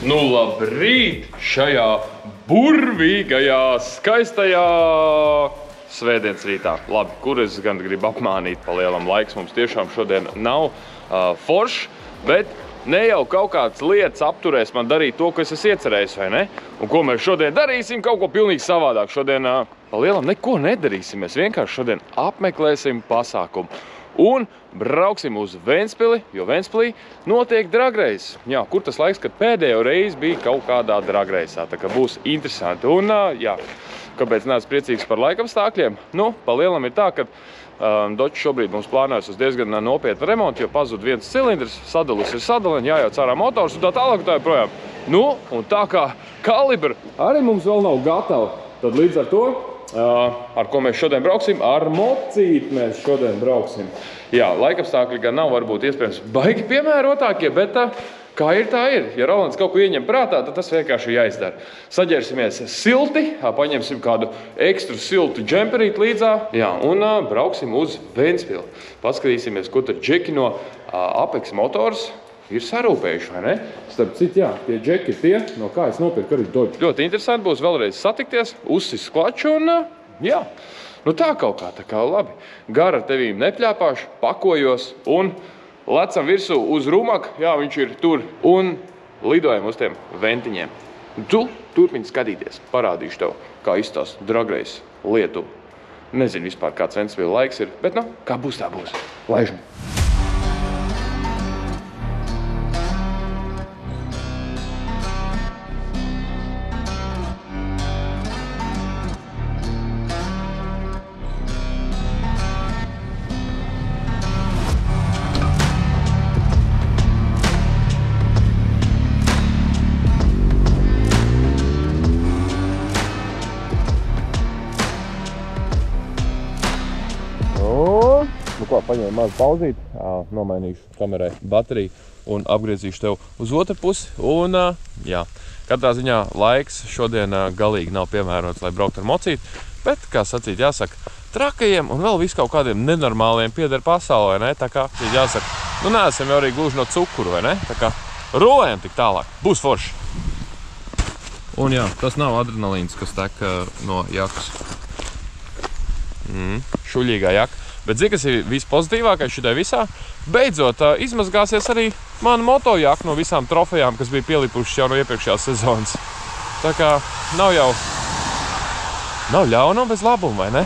Nu, labrīt šajā burvīgajā, skaistajā svētdienas rītā. Labi, kur es gan gribu apmānīt pa lielam laiks. Mums tiešām šodien nav foršs, bet ne jau kaut kāds lietas apturēs man darīt to, ko es esmu iecerējis, vai ne? Un ko mēs šodien darīsim? Kaut ko pilnīgi savādāk. Šodien pa lielam neko nedarīsim. Mēs vienkārši šodien apmeklēsim pasākumu. Un brauksim uz Ventspili, jo Ventspilī notiek dragreis. Jā, kur tas laiks, kad pēdējo reizi bija kaut kādā dragreisā. Tā kā būs interesanti. Un, jā, kāpēc neesmu priecīgs par laikapstākļiem? Nu, pa lielam ir tā, ka Dodge šobrīd mums plānojas uz diezgan nopietnu remontu, jo pazud viens cilindrs, sadalus ir sadaliņa, jājauc ārā motors un tā tālāk tā joprojām. Nu, un tā kā kalibra arī mums vēl nav gatava, tad līdz ar to, ar ko mēs šodien brauksim, ar mocīti mēs šodien brauksim. Jā, laikapstākļi gan nav varbūt iespējams baigi piemērotākie, bet kā ir, tā ir. Ja Rolands kaut ko ieņem prātā, tad tas vienkārši jāizdara. Saģērsimies silti, paņemsim kādu ekstra siltu džemperīti līdzā, jā, un brauksim uz Ventspili. Paskatīsimies, ko tad džeki no Apex Motors ir sarūpējuši, vai ne? Starp citu, jā, tie džeki ir tie, no kā es nopirku arī Dodge. Ļoti interesanti būs vēlreiz satikties, uzsis klaču un, jā, nu tā kaut kā, tā kā labi. Gara tevīm nepļāpāšu, pakojos un lecam virsū uz Rumaku, jā, viņš ir tur, un lidojam uz tiem ventiņiem. Tu turpini skatīties, parādīšu tev, kā izstās dragreis Lietuva. Nezinu vispār, kāds Ventspili laiks ir, bet, nu, kā būs, tā būs. Laižam! Paņēmu mazu pauzīt, nomainīšu kamerai bateriju un apgriezīšu tev uz otru pusi. Un, jā, katrā ziņā laiks šodien galīgi nav piemērots, lai braukt ar mocīti, bet, kā sacīt, jāsaka, trakajiem un vēl visu kaut kādiem nenormāliem pieder pasaulē, ne? Tā kā, jāsaka, nu neesam jau arī gluži no cukuru, vai ne? Tā kā rolējam tik tālāk, būs forši. Un jā, tas nav adrenalīns, kas tek no jakas. Šuļīgā jaka. Bet zini, kas ir vispozitīvākais šitai visā? Beidzot, izmazgāsies arī mana motojaka no visām trofejām, kas bija pielipušas jau no iepriekšējās sezonas. Tā kā nav ļauna bez labuma, vai ne?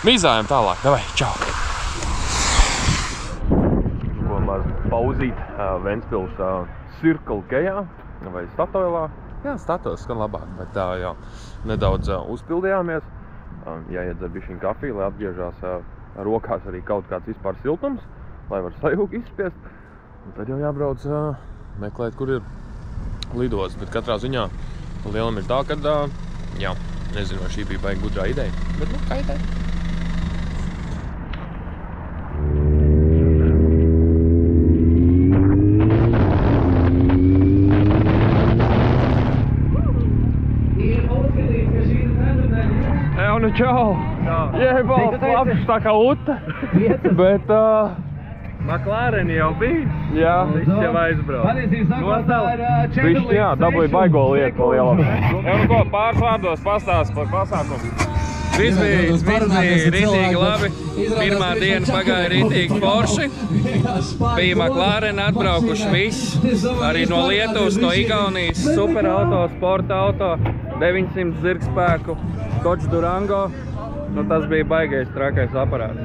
Mīzājam tālāk. Davai, čau! Ko maz pauzīt Ventspils Circle K-ā vai Statoilā. Jā, Statoils skan labāk, bet jā, nedaudz uzpildījāmies. Jāiedzer bišķiņ kafiju, lai atgriežās rokās arī kaut kāds vispār siltums, lai var sajūgu izspiest. Un tad jau jābrauc meklēt, kur ir lidots. Bet katrā ziņā lielam ir tā, ka, jā, nezinu, vai šī bija baigi gudrā ideja. Bet, nu, kā ideja? Nu, čau! Jēbals, labs tā kā uta, bet McLaren jau bija, jā, viss jau aizbrauc. Višķi, jā, dabūja baigo lietu pa lielam. Jā, nu ko, pāris vārdos pastāst par pasākumu. Viss bija ritīgi labi. Pirmā diena pagāja ritīgi forši. Bija McLaren atbraukuši viss. Arī no Lietuvas, no Igaunijas. Super auto, sporta auto, 900 zirgspēku, Dodge Durango. Nu, tas bija baigais trakais aparāts.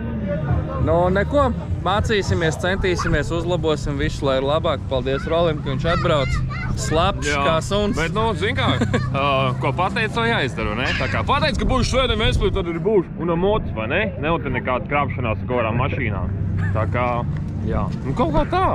Nu, neko. Mācīsimies, centīsimies, uzlabosim visu, lai ir labāk. Paldies Rolim, ka viņš atbrauc. Slapš kā suns. Bet, nu, zin kā, ko pateic, to jāizdara, ne? Tā kā pateic, ka būšu svētdien Ventspilī, tad arī būšu. Un motis, vai ne? Neotir nekāda krāpšanās ar kaut kādām mašīnām. Tā kā, jā. Nu, kaut kā tā.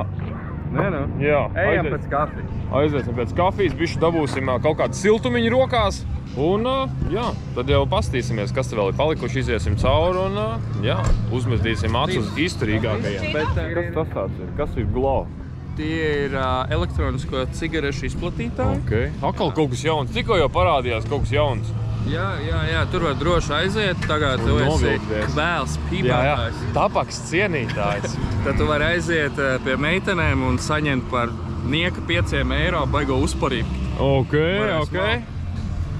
Nē, nu. Jā. Ejam pēc kafijas. Aiziesim pēc kafijas, bišķi dabūsim kaut kādu siltumiņu rokās. Un, jā, tad jau pastīsimies, kas te vēl ir palikuši, iziesim cauri un, jā, uzmetīsim acis uz izturīgākajiem. Kas tas tāds ir? Kas ir Glow? Tie ir elektronisko cigarešu izplatītāji. Okay. Akal kaut kas jauns, tikko jau parādījās kaut kas jauns. Jā, tur var droši aiziet, tagad tu esi kvēls pīpātājs. Jā, tabaks cienītājs. Tad tu vari aiziet pie meitenēm un saņemt par Nieka 5 eiro baigo uzparīt. Ok.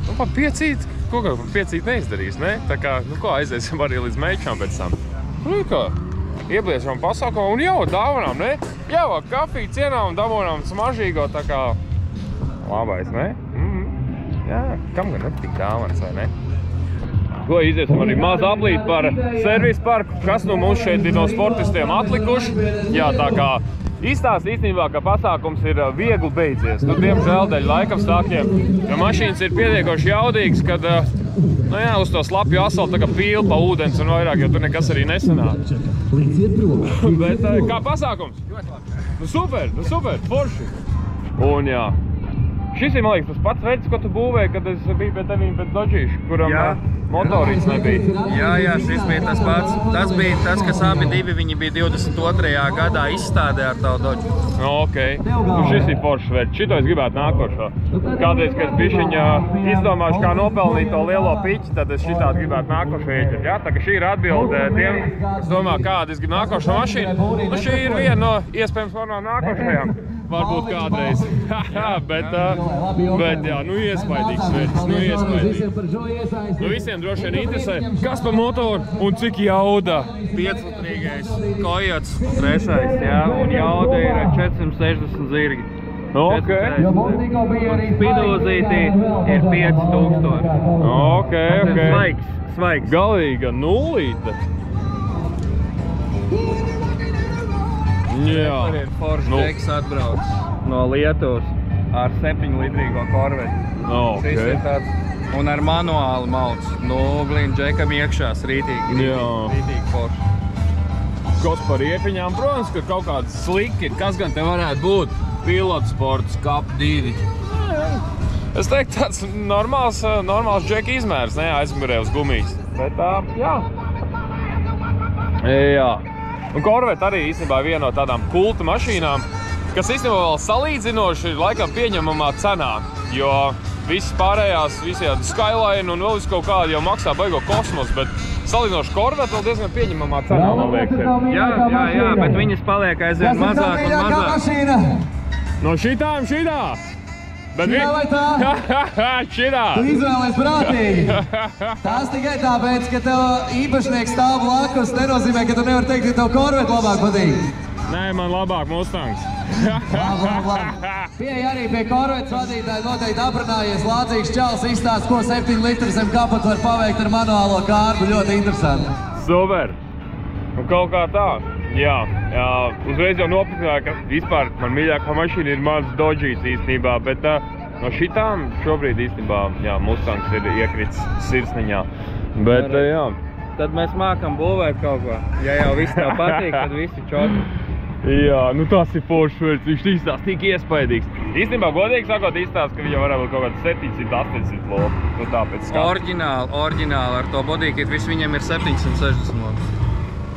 Nu, pat 5, ko par 5 neizdarīs, ne? Tā kā, nu ko, aiziesim arī līdz meičām pēc tam. Nu, kā, iebliešam pasākumu un jau dāvanām, ne? Jau kafiju cienām un dabonām smažīgo, tā kā labais, ne? Jā, kam gan nepatīk dāvanas, vai ne? Ko iziesim arī maz aplīt par servisu parku, kas nu mums šeit ir no sportistiem atlikuši. Jā, tā kā izstāst īstenībā, ka pasākums ir viegli beidzies. Nu, diemžēl dēļ laikapstākļiem, jo mašīnas ir pietiekoši jaudīgas, kad nu jā, uz to slapju asfaltu tā kā pīl pa ūdens un vairāk, jo tur nekas arī nesanāk. Bet kā pasākums? Nu super, forši. Un jā. Šis ir, man liekas, tas pats veids, ko tu būvēji, kad es biju pie tevīm pēc Dodžīša, kuram motorīts nebija. Jā, šis bija tas pats. Tas bija tas, kas abi divi, viņi bija 22. gadā izstādē ar tavu Dodžu. Ok. Nu, šis ir foršs veids. Šito es gribētu nākošo. Kādreiz, kad es bišķiņa izdomāšu, kā nopelnīt to lielo piķi, tad es šitādi gribētu nākošo ieķert. Jā, tā ka šī ir atbilde tiem, kas domā, kādu es gribu nākošo mašīnu. Nu, šī ir viena no iespējams varbūt nākošajām. Varbūt kādreiz. bet jā, nu iespaidīgs veids, nu iespaidīgs. Nu visiem droši vien interesē, kas pa motoru un cik jauda. 5-litrīgais Kojots, 3. jā, un jauda ir 460 zirgi. Ok. Un spidūzītī ir 5000. Ok. Svaigs. Galīga nulīte. Jā. Tur ir foršs džeks atbrauc no Lietuvas ar 7-litrīgo korveti. Šis ir tāds, un ar manuālu malts. Nu, blīn, džekam iekšās rītīgi forši. Kas par iepiņām, protams, ka kaut kāds sliki ir, kas gan te varētu būt? Pilotsports, Cup 2. Es teiktu, tāds normāls džeka izmērs, ne, aizmugurē uz gumijas. Bet jā. Un Corvette arī īstenībā viena no tādām kulta mašīnām, kas īstenībā vēl salīdzinoši ir laikam pieņemamā cenā, jo visas pārējās, visādi Skyline un vēl visu kaut kādu jau maksā baigo kosmos, bet salīdzinoši Corvette vēl diezgan pieņemamā cenā, man liekas. Jā, bet viņas paliek aizvien mazāk un mazāk. No šitām šitā! Šitā vai tā? Šitā! Tu izvēlies prātīgi. Tas tikai tāpēc, ka tev īpašnieks stāv blakus, nenozīmē, ka tu nevari teikt, ka tev Corvette labāk patīk. Nē, man labāk Mustangs. Labi. Pieeja arī pie Corvettes vadītāja noteikti aprunājies. Lācīgs čals izstāst, ko 7 litri zem kapata var paveikt ar manuālo kārbu. Ļoti interesanti. Super! Un kaut kā tā. Jā, uzreiz jau nopratināju, ka vispār man mīļākā mašīna ir mans Dodžīs īstenībā, bet no šitām šobrīd īstenībā, jā, Mustangs ir iekritis sirsniņā. Bet, jā. Tad mēs mākam būvēt kaut ko. Ja jau viss tev patīk, tad visi čoti. Jā, nu tas ir foršs veids, viņš izstāst tik iespaidīgs. Īstenībā, godīgi sakot, izstāst, ka viņam varētu būt kaut kāds 700-800 lopu. Nu tāpēc skats. Oriģināli ar to bodykit, viss viņam ir 760 lopu.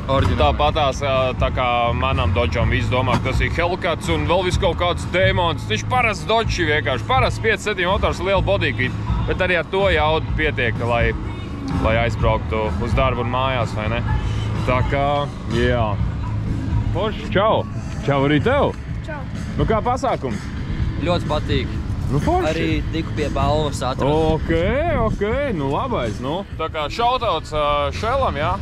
Tāpatās, tā kā manam Dodžam viss domā, ka tas ir Hellcats un vēl viss kaut kāds Demons. Viņš parasts Dodži vienkārši, parasts 5-7 motors, liela bodykit, bet arī ar to jaudu pietiek, lai aizbrauktu uz darbu un mājās, vai ne? Tā kā, jā. Forši, čau! Čau arī tev! Čau! Nu kā pasākums? Ļoti patīk. Nu forši! Arī tiku pie balvas atradu. Ok, nu labais, nu. Tā kā šautauts Šelam, jā?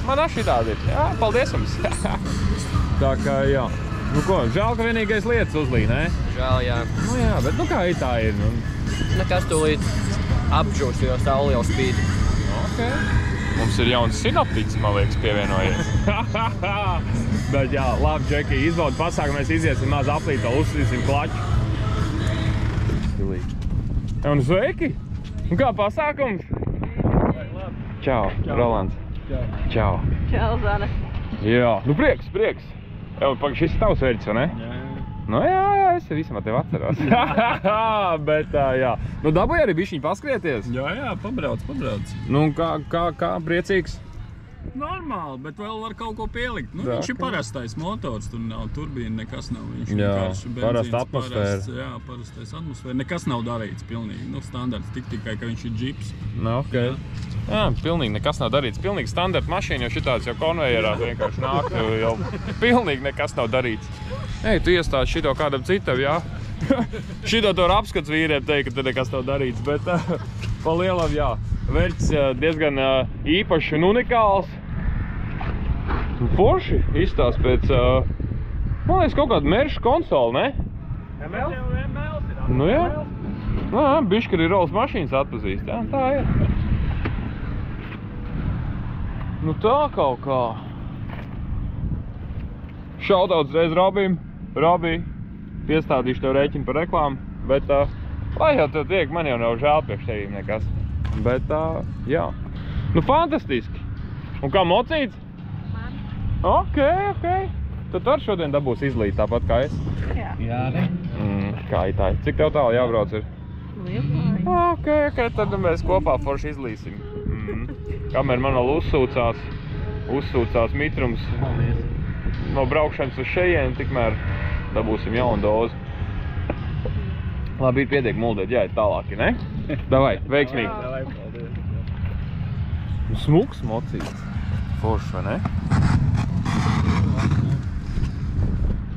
Man arī tāda ir. Jā, paldies jums. Tā kā, jā. Nu ko, žēl, ka vienīgais lietas uzlīja, ne? Žēl, jā. Nu jā, bet nu kā tā ir? Nu. Nekas tūlīt apžūst, jo saule jau spīd. Ok. Mums ir jauns sinoptiks, man liekas, pievienojies. Bet jā, labi, Džeki, izbaudu pasākumu, mēs iziesim maz aplīt, uzsīsim klaču. Un sveiki! Un kā pasākums? Čau, Rolands. Čau. Čau, Zane. Jā, nu prieks. Jā, šis ir tavs vērķis, vai ne? Jā. Nu jā, es visam tev atceros. Bet jā. Nu dabūji arī bišķiņ paskrieties? Jā, pabrauc. Nu kā priecīgs? Normāli, bet vēl var kaut ko pielikt. Nu, viņš ir parastais motors, tur nav turbīna, nekas nav. Viņš vienkārši benzīns, parasta atmosfēra. Jā, parastais atmosfēra. Nekas nav darīts pilnīgi. Nu, standarts tikai, ka viņš ir džips. Nu, ok. Jā, pilnīgi nekas nav darīts. Pilnīgi standarta mašīna, jo šitāds jau konvejerā vienkārši nāk, jau pilnīgi nekas nav darīts. Ej, tu iestādi šito kādam citam, jā? Šito to var apskats vīriem teikt, ka te nekas nav darīts, bet pa lielam, jā. Vērķis diezgan īpašs un unikāls. Forši izstās pēc, man liekas, kaut kāda merša konsoli, ne? Nu jā. Bišķi arī Rolls mašīnas atpazīst, jā, tā ir. Nu tā kaut kā. Šautauts reiz Robijam. Robij, piestādīšu tev rēķinu par reklāmu, bet lai jau tev tiek, man jau nav žēl priekš tevīm nekas. Bet jā. Nu fantastiski. Un kā mocīts? Man. Ok. Tad ar šodien dabūs izlīt tāpat kā es. Jā. Kā itāji. Cik tev tālu jābrauc ir? Liepāji. Ok, tad mēs kopā forši izlīsim. Kamēr man vēl uzsūcās mitrums no braukšanas uz šejienu, tikmēr dabūsim jaunu dozi. Labi, ir pietiek muldēt, jāiet tālāki, ne? Davai, veiksmīgi. Smuks mocīts. Forši, vai ne?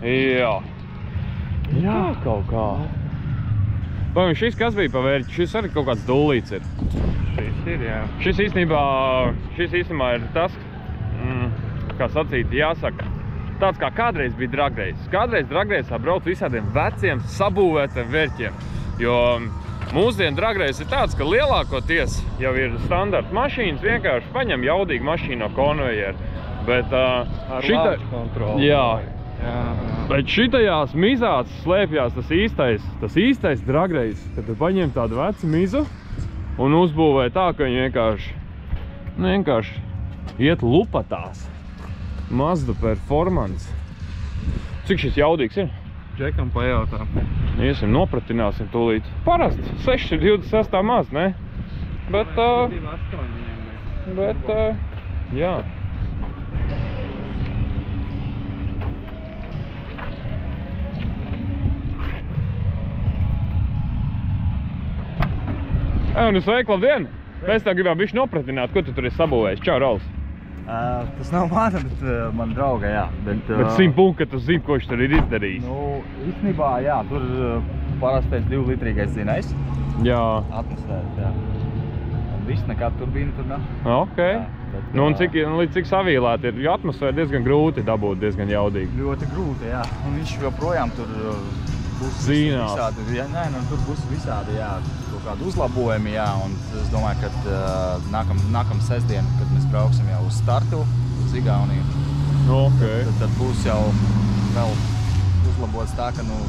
Jā. Jā, kaut kā. Vai šis kas bija pa vērķi? Šis arī kaut kāds dullīts ir. Šis ir, jā. Šis īstenībā ir tas, kā sacīt, jāsaka, tāds kā kādreiz bija dragreis. Kādreiz dragreisā brauc visādiem veciem, sabūvētiem vērķiem. Jo mūsdienu dragreis ir tāds, ka lielākoties jau ir standarta mašīnas, vienkārši paņem jaudīgu mašīnu no konvejera. Bet ar lāču kontroli. Jā. Bet šitajās mizās slēpjās tas īstais dragreis, kad tu paņem tādu vecu mizu un uzbūvē tā, ka viņi vienkārši iet lupatās. Mazda Performance. Cik šis jaudīgs ir? Džekam pajautā. Iesim, nopratināsim tūlīt. Parasti 6 ir 26 maz, ne? Bet, jā. Nu sveiki, labdien! Mēs tev gribam bišķi nopratināt, ko tu tur esi sabūvējis. Čau, Rolls! Tas nav mana, bet man drauga, jā. Bet 100 punkti, ka tu zini, ko viņš tur ir izdarījis. Nu, īstenībā, jā, tur parastais 2 litrīgais dzinējs. Jā. Atmosfēras, jā. Viss nekāda turbīna tur nav. Ok. Nu, un līdz cik savīlēti ir, jo atmosfēra diezgan grūti dabūt, diezgan jaudīgi. Ļoti grūti, jā. Un viņš joprojām tur būs visādi, jā, nē, nu, tur būs visādi, jā, kaut kādi uzlabojumi, jā, un es domāju, ka nākam sestdien, kad mēs brauksim jau uz startu, uz Igauniju, tad būs jau vēl uzlabots tā, ka, nu,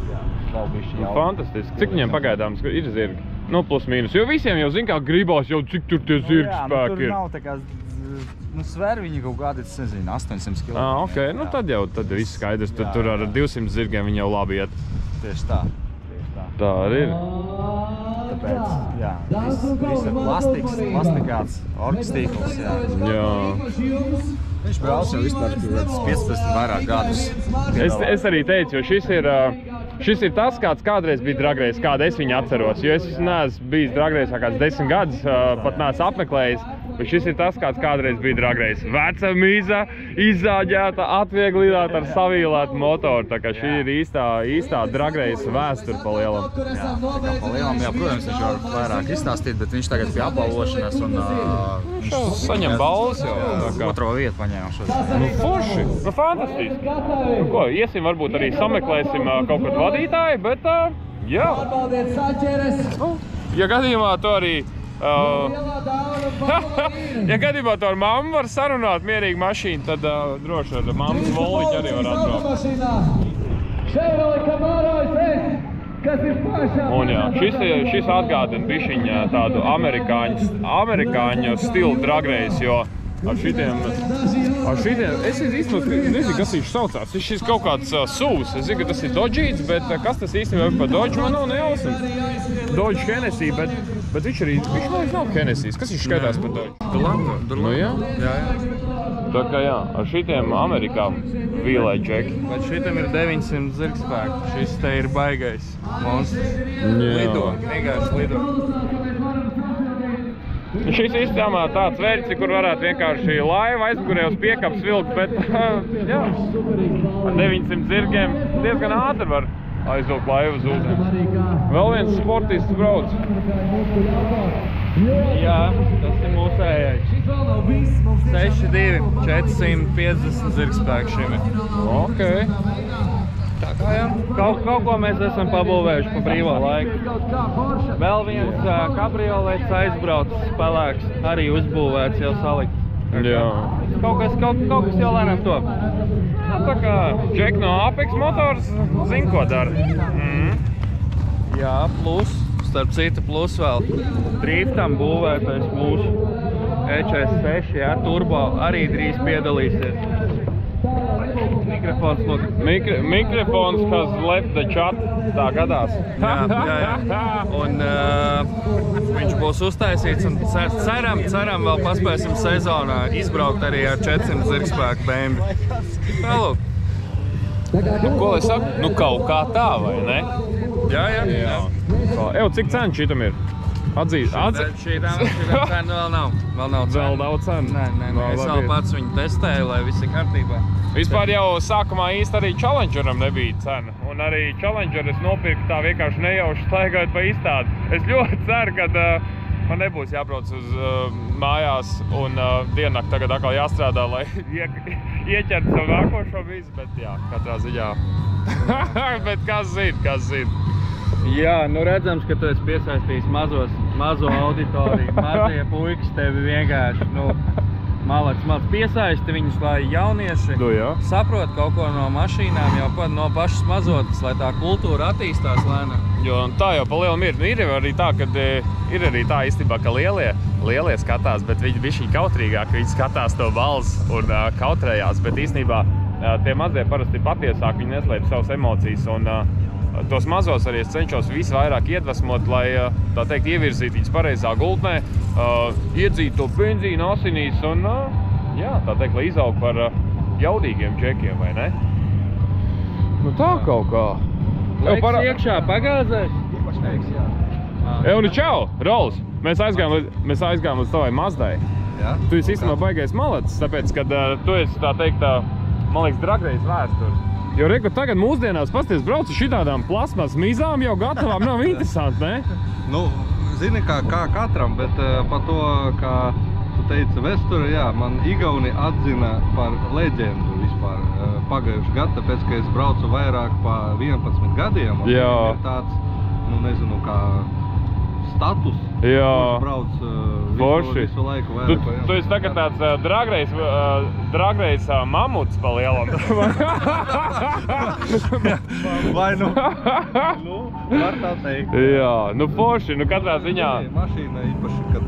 jā, vēl bišķi jau. Fantastiski. Cik viņiem pagaidām ir zirgi? Nu, plus mīnus, jo visiem jau zin kā gribās jau, cik tur tie zirgi spēki ir. Tur nav tā kā, nu, sver viņi kaut kādi, es nezinu, 800 km. Ok, nu tad viss skaidrs, tur ar 200 zirgiem viņi jau labi iet. Tieši tā. Tā arī ir. Tāpēc, jā, viss ir plastikāts, orķistīkls, jā. Jā. Viņš brauc jau vispār 15 vairāk gadus. Es arī teicu, jo šis ir tas, kāds kādreiz bija dragreis, kāda es viņu atceros. Jo es neesmu bijis dragreisā kāds 10 gadus, pat neesmu apmeklējis. Bet šis ir tas, kāds kādreiz bija dragreis. Veca miza, izzāģēta, atvieglināta ar savīlētu motoru. Tā kā šī ir īstā dragreisa vēsture pa lielam. Jā, pa lielam, jā, protams, viņš var vairāk izstāstīt, bet viņš tagad pie apbalvošanas un viņš saņem balvas jau. Otro vietu paņēma šodien. Nu, forši, nu, fantastiski. Nu, ko, iesim, varbūt arī sameklēsim kaut kādu vadītāju, bet, jā. Ja gadījumā to arī ja gadījumā to ar mammu var sarunāt mierīgi mašīnu, tad droši ar mammas Volviķi arī var atbraukt. Un jā, šis atgādina bišķiņa tādu amerikāņu stilu dragreis, jo ar šitiem, es īstenībā nezinu, kas viņš saucās. Šis kaut kāds SUVs, es zinu, ka tas ir Dodžīts, bet kas tas īstenībā ir par Dodžu, man nav nejausam. Dodge Hennessy, bet viņš nav Hennessys. Kas viņš skaitās par Dodge? Nu jā? Jā. Tā kā jā, ar šitiem Amerikām vīlē džeki. Bet šitam ir 900 zirgspēku. Šis te ir baigais monstrs. Lido, vienkārši lido. Šis īstenībā tāds veids, kur varētu vienkārši laiva aizmugurē uz piekaps vilkt, bet jā, ar 900 zirgiem diezgan ātri var aizvilkt laivu uz ūdeni. Vēl viens sportists brauc. Jā, tas ir mūsējais. 6,2, 450 zirgspēku šim ir. Ok. Tā kā jā, kaut ko mēs esam pabūvējuši pa brīvā laika. Vēl viens kabriolets aizbraucis pelēks, arī uzbūvēts jau salikt. Jā. Kaut kas jau lēnām top. Tā kā Džek no Apex Motors zin, ko dara. Jā, plus, starp citu plus vēl. Driftam būvētais mūsu E46, jā, turbo arī drīz piedalīsies. Mikrofons Mikrofons has left the chat, tā gadās. Jā. Un viņš būs uztaisīts un ceram vēl paspēsim sezonā izbraukt arī ar 400 zirgspēku BMW. Tā lūk. Nu, ko lai saku? Nu, kaut kā tā, vai ne? Jā. Evo, cik cena šitam ir? Šītām cena vēl nav. Vēl daudz cena? Nē. Es vēl pats viņu testēju, lai viss ir kārtībā. Vispār jau sākumā īsti arī Challengeram nebija cena. Un arī Challenger es nopirku tā vienkārši nejauši staigājot pa izstādi. Es ļoti ceru, ka man nebūs jābrauc uz mājās un diennakt tagad atkal jāstrādā, lai ieķertu savu nākošo visu, bet jā, katrā ziņā. Bet kas zina? Jā, nu redzams, ka tu esi piesaistījis mazo auditoriju. Mazie puikas tevi vienkārši, Malac piesaisti viņus, lai jaunieši saprot kaut ko no mašīnām, jau no pašas mazotas, lai tā kultūra attīstās lēnām. Jo tā jau pa lielam ir. Ir arī tā, ka ir arī tā īstenībā, ka lielie skatās, bet viņi bišķiņ kautrīgāk, viņi skatās to balss un kautrējās, bet īstenībā tie mazie parasti ir patiesāk, viņi neslēp savas emocijas un tos mazos arī es cenšos visvairāk iedvesmot, lai, tā teikt, ievirzīt viņus pareizā gultnē, iedzīt to benzīnu asinīs un, jā, tā teikt, lai izaug par jaudīgiem džekiem, vai ne? Nu tā kaut kā. Laiks iekšā pagāzēs? Nu čau, Rols, mēs aizgājām līdz tavai Mazdai. Jā? Tu esi īstenībā baigais malacis, tāpēc, kad tu esi, tā teikt, man liekas, dragreiz vēsturi. Jo, reku, tagad mūsdienās pasties brauc ar šitādām plasmas mizām jau gatavām, nav interesanti, ne? Nu, zini, kā katram, bet par to, kā tu teici vēsturi, jā, man Igauni atzina par leģendu vispār pagājuši gadu, tāpēc, ka es braucu vairāk pa 11 gadiem. Un ir tāds, nezinu, kā status, kurš brauc visu laiku vairāk. Tu esi tagad tāds dragreiz mamuts pa lielam. Vai var tā teikt. Jā, forši, katrā ziņā. Mašīna īpaši, kad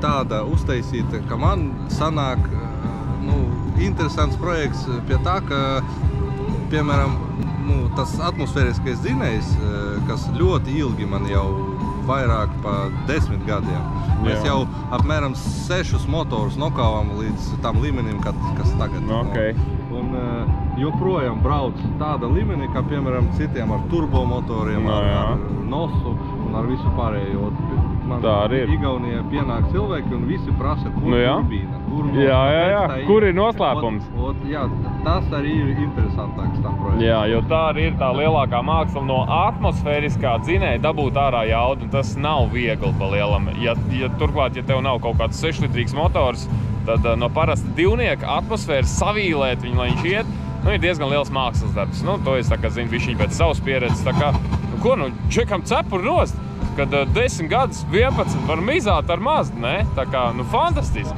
tāda uztaisīta, ka man sanāk, interesants projekts pie tā, ka, piemēram, tas atmosfēriskais dzinējs, kas ļoti ilgi man jau vairāk pa 10 gadiem. Mēs jau apmēram 6 motorus nokāvām līdz tam līmenim, kas tagad. Un joprojām brauc tāda līmenī, kā piemēram citiem ar turbomotoriem, ar nosu un ar visu pārējo. Man Igaunijā pienāk cilvēki un visi prasa, kur turbīna. Kur ir noslēpums? Jā, tas arī ir interesantāks tam projektam. Jā, jo tā arī ir tā lielākā māksla no atmosfēriskā dzinēja dabūt ārā jaudu, un tas nav viegli pa lielam. Turklāt, ja tev nav kaut kāds 6-litrīgs motors, tad no parasta divnieka atmosfēras savīlēt viņu, lai viņš iet, ir diezgan liels mākslas darbs. To es zinu bišķiņ pēc savas pieredzes, tā kā, džekam cepuri nost, kad 10 gadus, 11 var mizāt ar Mazdu, ne? Tā kā, fantastiski.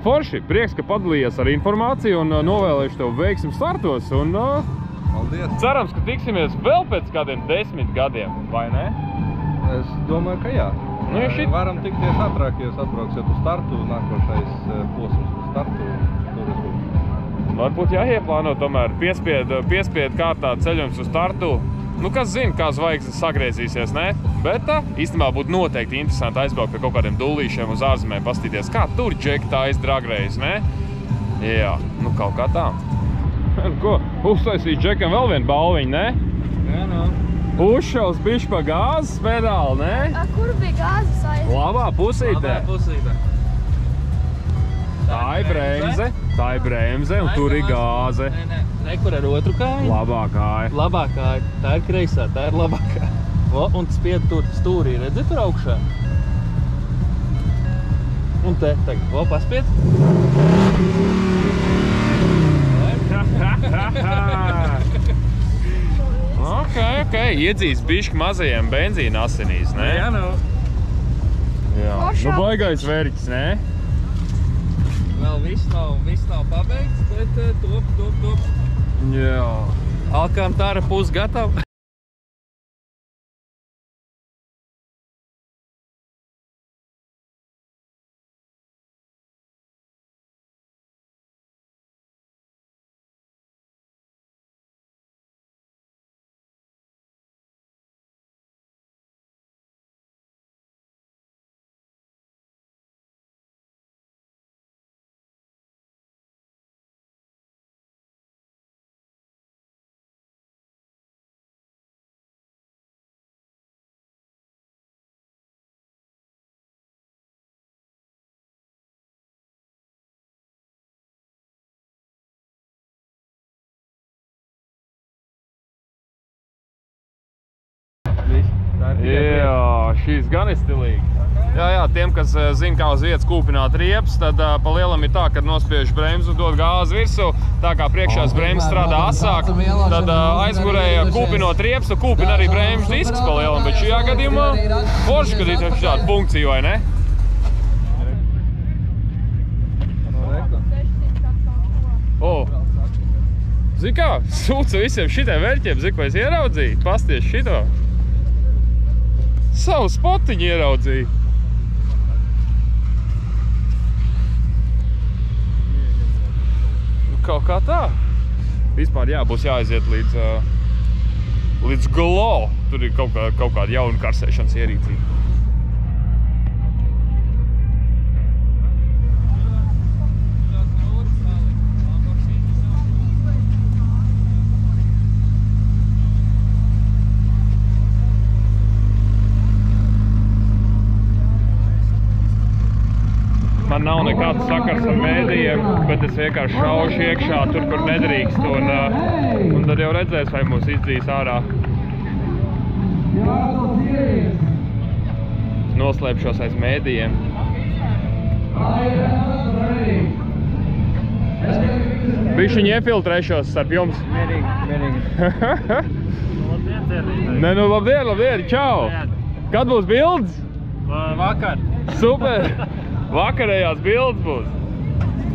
Forši, prieks, ka padalījies ar informāciju un novēlēšu tev veiksmi startos un cerams, ka tiksimies vēl pēc kādiem 10 gadiem, vai ne? Es domāju, ka jā. Varam tikties ātrāk, ja jūs atbrauksiet uz startu, nākošais posms uz startu, tur es būšu. Varbūt jāieplāno tomēr piespied kārtā ceļojums uz startu. Kas zina, kā zvaigznes sagriezīsies, ne? Bet īstenībā būtu noteikti interesanti aizbraukt pie kaut kādiem dullīšiem uz ārzemēm, pastīties, kā tur džeki tā dragreiz, ne? Jā, kaut kā tā. Ko? Uztaisīt džekam vēl vienu balviņu, ne? Jā, Uzšaus bišķi pa gāzes pedāli, ne? Kur bija gāzes aiz? Labā pusītē. Labā pusītē. Tā ir bremze, un tur ir gāze. Nē, kur ar otru kāju? Labā kāja. Labā kāja. Tā ir kreisā, tā ir labā kāja. Un spied tur stūrī, redzi tur augšā? Un te, tagad, paspied. Ok, iedzīs bišķi mazajiem benzīna asinīs, ne? Jā, nu. Jā, nu baigais vērķis, ne? Vēl viss nav pabeigts, bet top. Jā. Alcantara pus gatava. Jā, šīs gan ir stilīgi. Jā, tiem, kas zina, kā uz vietas kūpināt riepas, tad pa lielam ir tā, kad nospiež bremzu, dod gāzi virsū, tā kā priekšās bremzes strādā asāk, tad aizmugurēja kūpinot riepas, un kūpina arī bremžu disks pa lielam, bet šajā gadījumā forši, kad ir šāda funkcija, vai ne? Zini kā, sūca visiem šitiem vērķiem, zini, ko es ieraudzīju? Pasties šito. Savu spotiņu ieraudzīju. Kaut kā tā. Vispār būs jāaiziet līdz glo. Tur ir kaut kāda jauna karsēšanas ierīcība. Man nav nekāds sakars ar mēdījiem, bet es vienkārši šaušu iekšā tur, kur nedrīkst, un tad jau redzēs, vai mūs izdzīs ārā. Noslēpšos aiz mēdījiem. Bišķiņi iefiltrēšos starp jums. Mierīgi. Nē, nu labdien, čau! Kad būs bildes? Vakar. Super! Vakarējās bildes būs.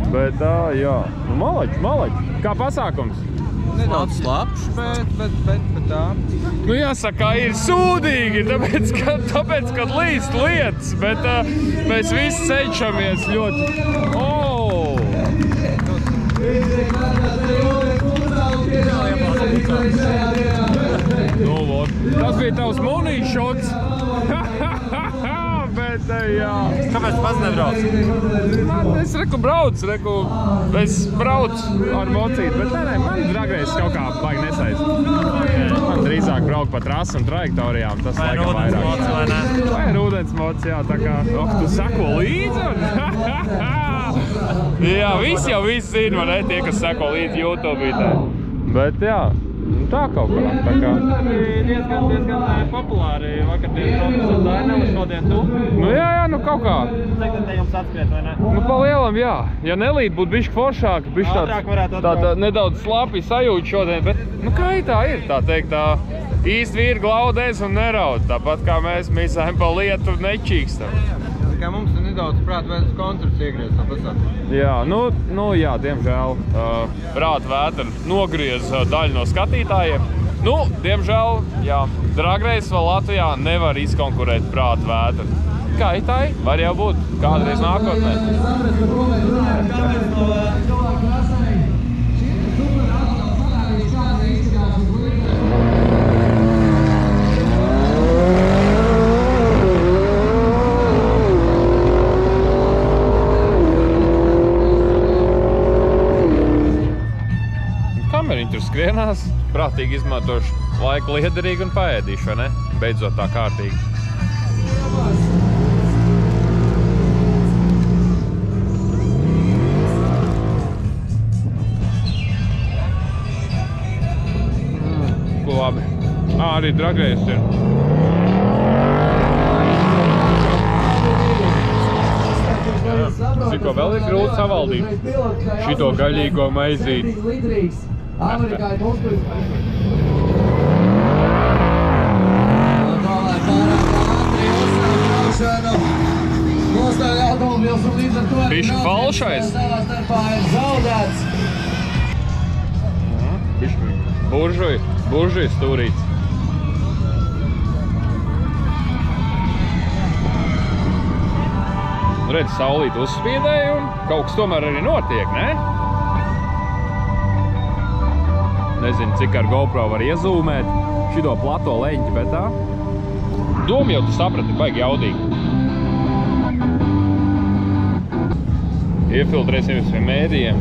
Bet jā, nu malači. Kā pasākums? Nedaudz slapš, bet tā. Nu jāsaka, ir sūdīgi, tāpēc, kad līst lietas, bet mēs visi cenšamies ļoti. Nu, vot. Tas bija tavs money shots. Bet, jā. Kāpēc pats nebrauc? Es braucu ar mocīti, bet nē, man dragreiz kaut kā baigi nesaist. Man drīzāk braukt pa trasu un trajektorijām, tas laikam vairāk. Vai ūdensmots, vai ne? Vai ir ūdensmots, jā, tā kā, tu sako līdzi un... Jā, visi zina, vai ne, tie, kas sako līdzi YouTube. Bet, jā. Tā kaut kā, tā kā. Tā bija diezgan populāri vakardien profesor Dainela, šodien tu. Nu jā, nu kaut kā. Cik tad te jums atskriet, vai ne? Nu pa lielam, jā. Ja nelīt būtu bišķi foršāk, bišķi Ātrāk varētu atbraukt. tāda nedaudz slāpī sajūta šodien, bet, nu kā tā ir, tā teikt, tā īsti vīri glaudēs un neraud, tāpat kā mēs mīsājam pa lietu nečīkstam. Kā mums ir nedaudz prāta vētras koncerts iegriezt no pasākuma. Jā, nu jā, diemžēl prāta vētra nogriez daļu no skatītājiem. Nu, diemžēl, jā, dragreiz vēl Latvijā nevar izkonkurēt prāta vētra. Kā ir tā? Var jau būt kādreiz nākotnē. Kameriņi tur skrienās, kārtīgi izmantošu laiku liederīgi un paēdīšu, vai ne? Beidzot tā kārtīgi. Ko labi. Arī dragrējs ir. Ziko vēl ir grūti savaldīt šito gaļīgo maizīti. Bišķi falšais. Bišķi buržuj stūrīts. Redz, saulīt uzspīdēja un kaut kas tomēr arī notiek, ne? Nezinu, cik ar GoPro var iezūmēt šito plato leņķi, bet tā. Domu jau tu saprati, baigi jaudīgi. Iefiltrēsimies pie mēdījiem.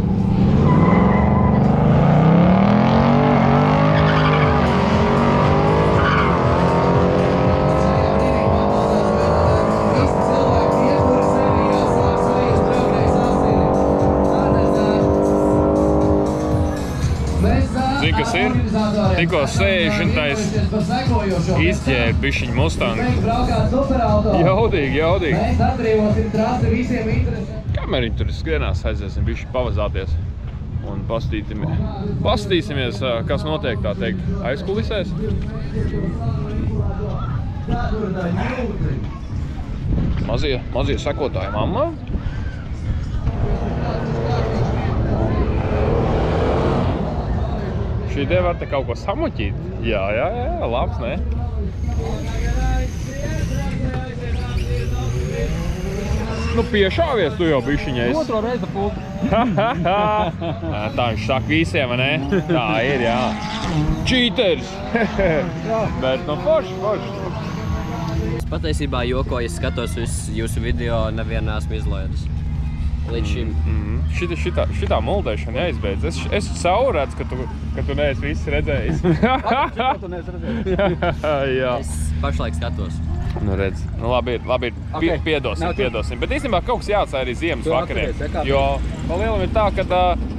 Zini, kas ir? Tikko 60. izķēra bišķiņu Mustangu. Jaudīgi. Kamēr viņi tur skrienās, aiziesim bišķi pavazāties un pastīsimies, kas notiek, tā teikt, aizkulisēs. Mazie sekotāji mamma. Šī te var te kaut ko samuķīt. Jā, labs, ne? Nu, piešāvies tu jau bišķiņais. Otro reizi pulti. Tā viņš saka visiem, vai ne? Tā ir, jā. Cheaters! Bet, nu, forši. Es patiesībā jokoju, es skatos visus jūsu video, nevienu esmu izlaidis. Līdz šim. Šitā muldēšana jāizbeidz. Es savu redzu, ka tu neesi viss redzējis. Tu neesi redzējis. Jā. Es pašlaik skatos. Nu redz, nu labi ir. Okay. Piedosim. Bet īstenībā kaut kas jāatstāj arī ziemas vakariem. Jo pa lielam ir tā, ka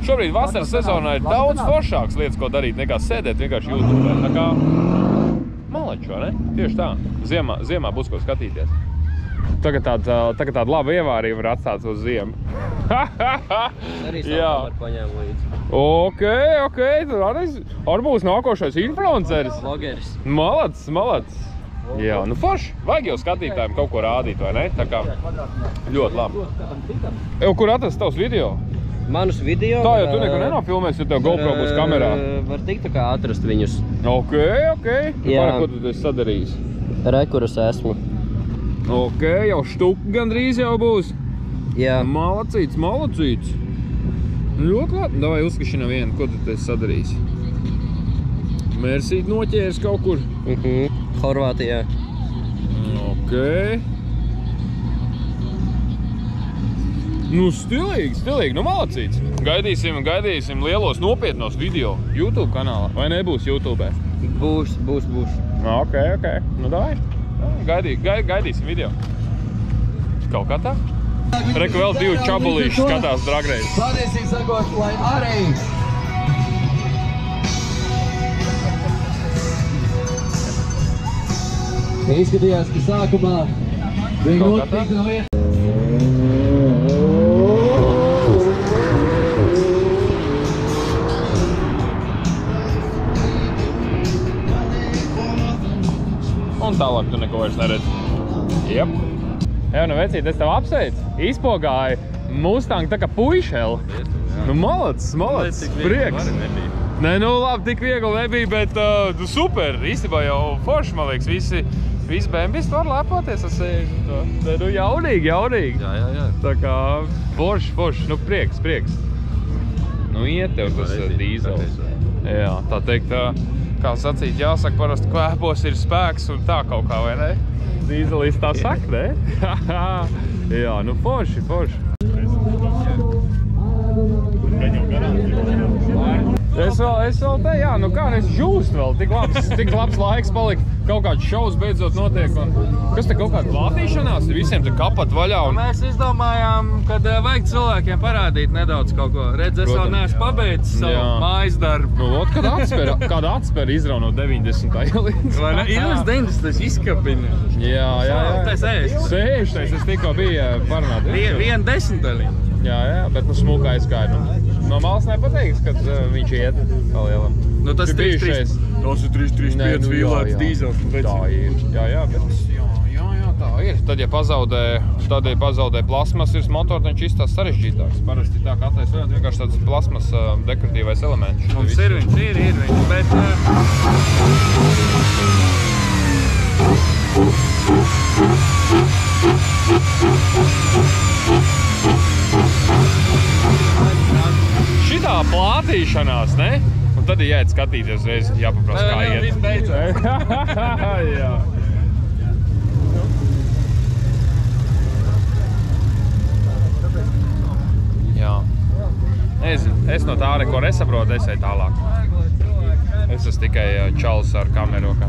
šobrīd vasaras sezonā ir daudz foršāks lietas, ko darīt, nekā sēdēt vienkārši YouTube. Tā kā malečo, ne? Tieši tā. Ziemā būs ko skatīties. Tagad tāda laba ievārība var atstāt uz ziemu. Arī savu paņēmu līdzi. Ok. Tur arī būs nākošais influenceris. Vlogeris. Malacis. Jā, nu forši. Vajag jau skatītājiem kaut ko rādīt, vai ne? Tā kā ļoti labi. Kur atrast tavs video? Manus video... Tā jau tu neko nenofilmēsi, jo tev GoPro būs kamerā. Var tik tā kā atrast viņus. Ok. Jā. Ko tu esi sadarījis? Rekurus esmu. Ok, jau štuka gandrīz jau būs. Jā. Malacīts. Ļoti labi. Davai uzskašina vienu, ko tu esi sadarījis. Mērsīt noķēris kaut kur. Horvātijā. Ok. Nu, stilīgi. Nu, malacīts. Gaidīsim lielos nopietnos video YouTube kanālā. Vai nebūs YouTube? Būs. Ok. Nu, davai. Gaidīsim video. Kaut kā tā? Reku vēl 2 čabulīši skatās dragreiz. Patiesīgi sakot, lai arī izskatījās, ka sākumā bija grūti tikt no vietas. Un tālāk tu neko vairs neredzi. Jep. Jā, nu vecīt, es tev apsveicu. Izpogāju Mustang tā kā puišeli. Nu, malacis, prieks. Nē, nu labi, tik viegli nebija, bet super. Īstenībā jau forši, man liekas, visi bembis var lepoties ar sēžu. Nu, jaunīgi. Jā. Tā kā forši, nu prieks. Nu, iet tev tas dīzels. Jā, tā teikt, kā sacīt, jāsaka, parasti kvēpos ir spēks un tā kaut kā, vai ne? Dīzelis tā saka, ne? Jā, nu forši. Es vēl te, jā, nu kā es žūstu vēl, tik labs laiks palika, kaut kāds šovs beidzot notiek, un kas te kaut kāda plātīšanās, visiem te kapat vaļā, un... Mēs izdomājām, kad vajag cilvēkiem parādīt nedaudz kaut ko. Redz, es vēl neesmu pabeidzis savu mājas darbu. Nu, ot, kāda atspēra izrauno 90. ielīdz. Vai ne? Ir uz 90. izkapina. Jā. Tā 60. Es tikko biju parunāt. 1/10. Jā, bet nu smūkā aizgāja. No malas nepateiks, kad viņš iet palielam. Nu tas 335 vīlēts dīzels. Tā ir. Jā, bet tā ir. Tad, ja pazaudē plasmasas motors, viņš izstās sarežģītāks. Parasti tā kā attaisnojot vienkārši tāds plasmas dekoratīvais elements. Mums ir viņš, bet... Šitā plātīšanās, ne? Un tad ir jāiet skatīties uzreiz, jāpaprasa, kā iet. Viss beidzot. Jā. Jā. Es no tā ko nesaprotu, es eju tālāk. Es esmu tikai čalis ar kameru rokā.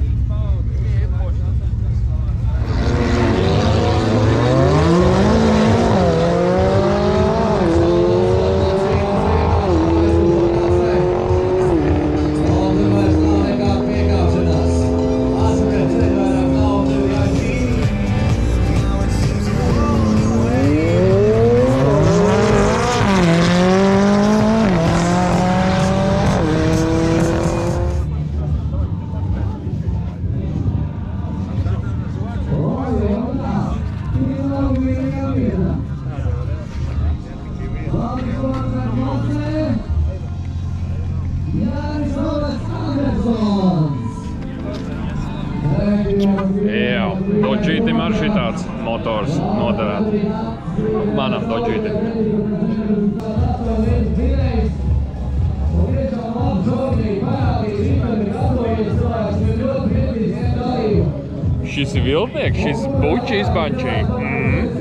Jā, Dodžītim ar šitāds motors noderētu. Manam Dodžītim. Šis ir viltnieks, šis buči izbančī.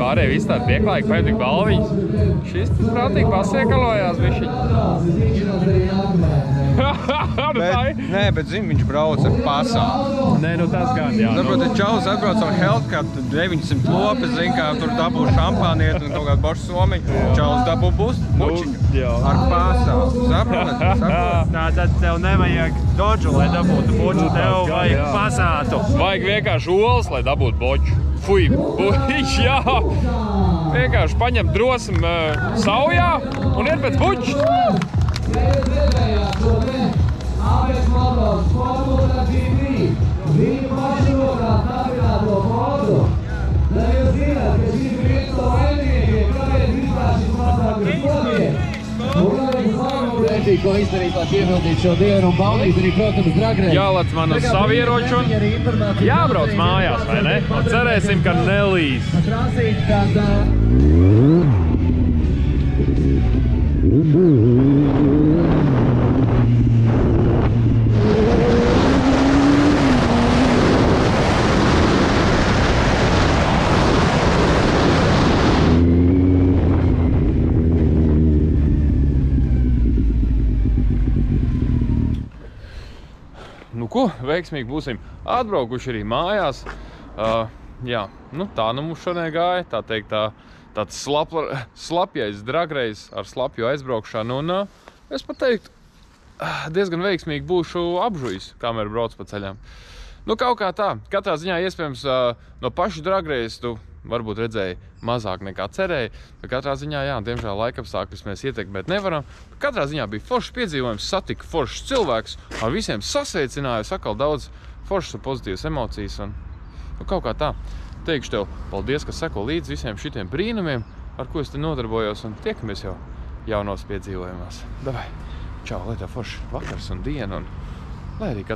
Pārējie viss tādi pieklājīgi, pajutik balviņas. Šis tas prātīgi pasiekalojās bišķiņ. Nē, bet zini, viņš brauc ar pasātu. Nē, nu tas gan, jā. Saprot, čalis atbrauc ar Hellcat 900 lopes, zin kā tur dabū šampāniet un kaut kādu bošu somiņu. Čalis dabū bučiņu ar pasātu. Saprot? Tātad tev nevajag Dodžu, lai dabūtu boču, tev vajag pasātu. Vajag vienkārši olas, lai dabūtu boču. Fui, buļš, jā. Vienkārši paņem drosmi saujā un iet pēc buču. Ja jūs redzējāt šo te ABS motors Formula GP, viņu pašrokā nabināto modu, tad jūs zināt, ka šis ir viens no vainīgiem, kāpēc vispār šis motors ir notiek. Un kāpēc slavu vērtīgi, ko izdarīt, lai piepildīt šo dienu un baudīt arī, protams, dragreiz. Jālec man uz savu ieroču un jābrauc mājās, vai ne? Un cerēsim, ka nelīs. Prasīt, kad... Nu ko, veiksmīgi būsim atbraukuši arī mājās. Jā, nu tā nu mums šodien gāja, tā teikt tāds slapjais dragreiz ar slapju aizbraukšanu. Un es pat teiktu, diezgan veiksmīgi būšu apžujis, kamēr brauc pa ceļām. Nu kaut kā tā, katrā ziņā iespējams no pašu dragreiz tu varbūt redzēji mazāk nekā cerēji, bet katrā ziņā, jā, diemžēl laikapstākļus mēs ietekmēt nevaram. Katrā ziņā bija foršs piedzīvojums, satika foršs cilvēks, ar visiem sasveicināju, sakal daudz foršas un pozitīvas emocijas, un nu, kaut kā tā. Teikšu tev paldies, ka seko līdz visiem šitiem brīnumiem, ar ko es te nodarbojos, un tiekamies jau jaunos piedzīvojumās. Davai, čau, lai tev foršs vakars un diena, un lai arī